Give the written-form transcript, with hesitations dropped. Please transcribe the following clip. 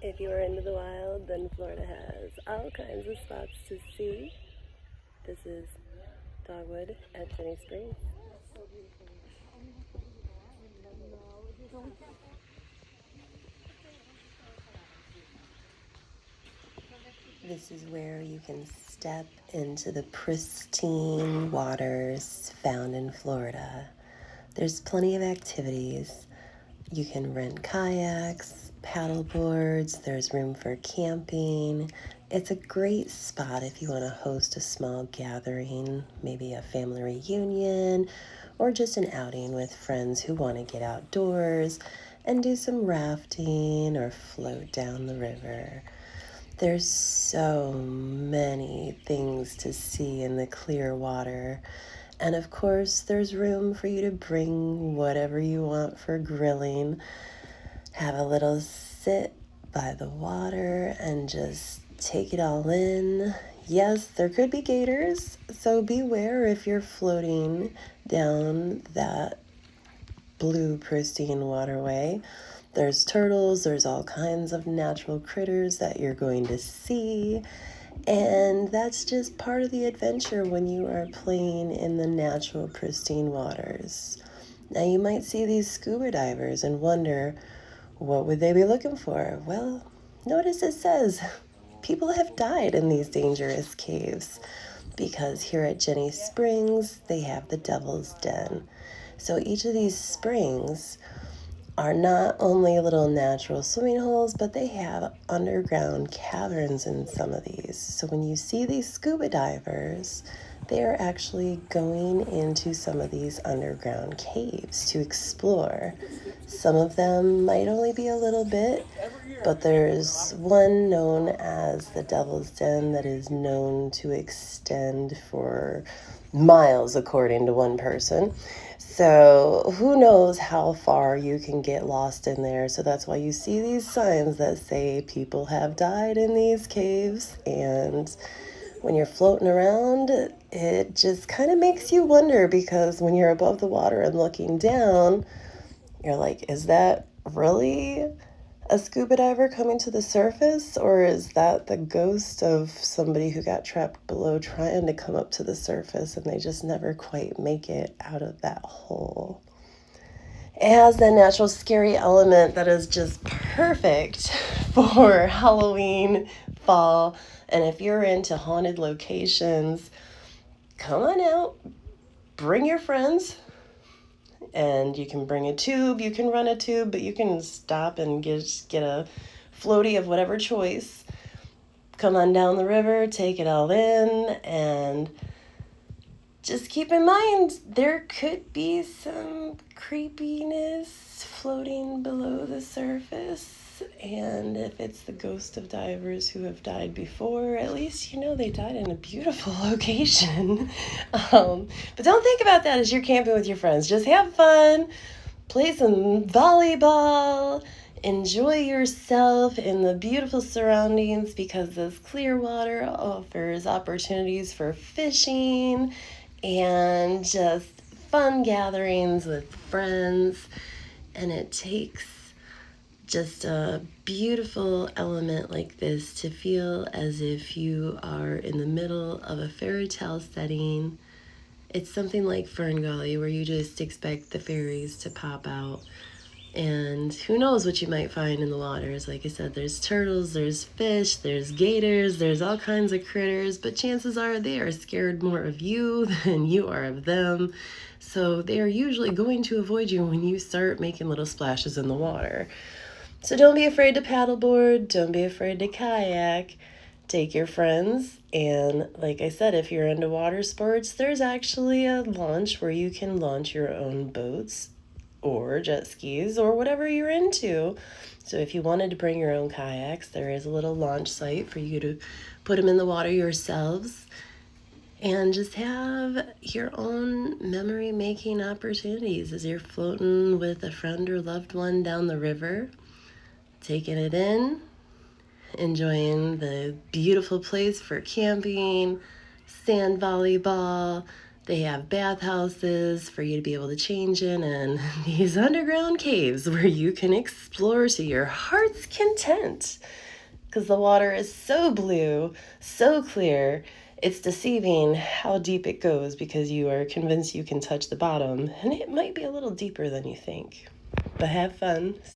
If you are into the wild, then Florida has all kinds of spots to see. This is Dogwood at Ginny Springs. This is where you can step into the pristine waters found in Florida. There's plenty of activities. You can rent kayaks, paddle boards, there's room for camping. It's a great spot if you want to host a small gathering, maybe a family reunion, or just an outing with friends who want to get outdoors and do some rafting or float down the river. There's so many things to see in the clear water. And of course, there's room for you to bring whatever you want for grilling. Have a little sit by the water and just take it all in. Yes, there could be gators, so beware if you're floating down that blue pristine waterway. There's turtles, there's all kinds of natural critters that you're going to see. And that's just part of the adventure when you are playing in the natural, pristine waters. Now you might see these scuba divers and wonder, what would they be looking for? Well, notice it says people have died in these dangerous caves because here at Ginny Springs, they have the Devil's Den. So each of these springs are not only little natural swimming holes, but they have underground caverns in some of these. So when you see these scuba divers, they are actually going into some of these underground caves to explore. Some of them might only be a little bit, but there's one known as the Devil's Den that is known to extend for miles, according to one person. So who knows how far you can get lost in there. So that's why you see these signs that say people have died in these caves. And when you're floating around, it just kind of makes you wonder, because when you're above the water and looking down, you're like, is that really a scuba diver coming to the surface, or is that the ghost of somebody who got trapped below trying to come up to the surface and they just never quite make it out of that hole? It has that natural scary element that is just perfect for Halloween, fall, and if you're into haunted locations, come on out, bring your friends. And you can bring a tube, you can run a tube, but you can stop and get a floaty of whatever choice. Come on down the river, take it all in, and just keep in mind there could be some creepiness floating below the surface. And if it's the ghost of divers who have died before, at least you know they died in a beautiful location. But don't think about that as you're camping with your friends. Just have fun, play some volleyball, enjoy yourself in the beautiful surroundings, because this clear water offers opportunities for fishing and just fun gatherings with friends. And it takes just a beautiful element like this to feel as if you are in the middle of a fairy tale setting. It's something like Fern Gully, where you just expect the fairies to pop out. And who knows what you might find in the waters. Like I said, there's turtles, there's fish, there's gators, there's all kinds of critters, but chances are they are scared more of you than you are of them. So they are usually going to avoid you when you start making little splashes in the water. So don't be afraid to paddleboard, don't be afraid to kayak. Take your friends, and like I said, if you're into water sports, there's actually a launch where you can launch your own boats or jet skis or whatever you're into. So if you wanted to bring your own kayaks, there is a little launch site for you to put them in the water yourselves and just have your own memory-making opportunities as you're floating with a friend or loved one down the river, taking it in, enjoying the beautiful place for camping, sand volleyball, They have bathhouses for you to be able to change in, and these underground caves where you can explore to your heart's content. Because the water is so blue, so clear, it's deceiving how deep it goes because you are convinced you can touch the bottom, and it might be a little deeper than you think. But have fun.